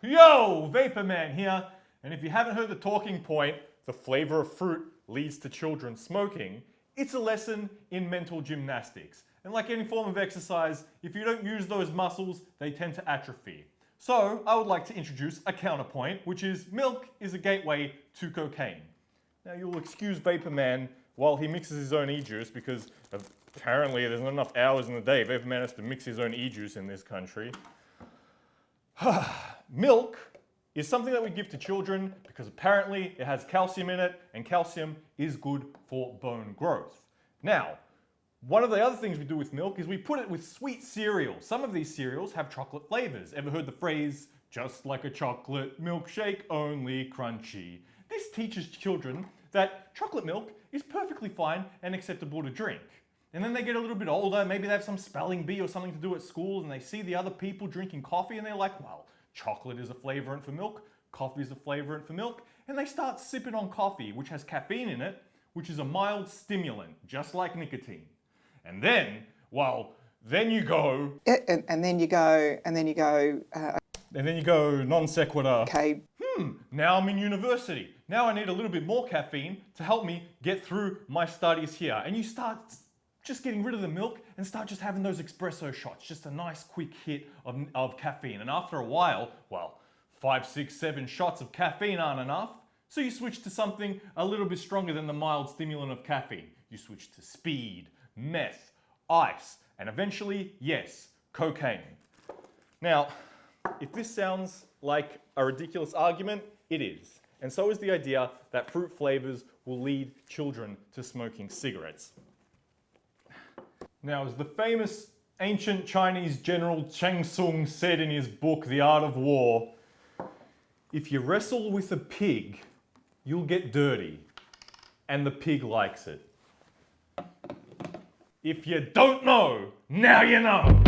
Yo, Vapor Man here. And if you haven't heard the talking point, the flavor of fruit leads to children smoking, it's a lesson in mental gymnastics. And like any form of exercise, if you don't use those muscles, they tend to atrophy. So I would like to introduce a counterpoint, which is milk is a gateway to cocaine. Now you'll excuse Vapor Man while he mixes his own e-juice because apparently there's not enough hours in the day. Vapor Man has to mix his own e-juice in this country. Milk is something that we give to children because apparently it has calcium in it, and calcium is good for bone growth. Now, one of the other things we do with milk is we put it with sweet cereals. Some of these cereals have chocolate flavors. Ever heard the phrase, just like a chocolate milkshake, only crunchy? This teaches children that chocolate milk is perfectly fine and acceptable to drink. And then they get a little bit older, maybe they have some spelling bee or something to do at school, and they see the other people drinking coffee and they're like, well, chocolate is a flavorant for milk, coffee is a flavorant for milk, and they start sipping on coffee, which has caffeine in it, which is a mild stimulant, just like nicotine. And then, well, then you go... And then you go non sequitur. Okay. Now I'm in university. Now I need a little bit more caffeine to help me get through my studies here. And you start just getting rid of the milk and start just having those espresso shots, just a nice quick hit of caffeine. And after a while, well, 5, 6, 7 shots of caffeine aren't enough. So you switch to something a little bit stronger than the mild stimulant of caffeine. You switch to speed, meth, ice, and eventually, yes, cocaine. Now, if this sounds like a ridiculous argument, it is. And so is the idea that fruit flavors will lead children to smoking cigarettes. Now, as the famous ancient Chinese general Cheng Sung said in his book, The Art of War, if you wrestle with a pig, you'll get dirty, and the pig likes it. If you don't know, now you know.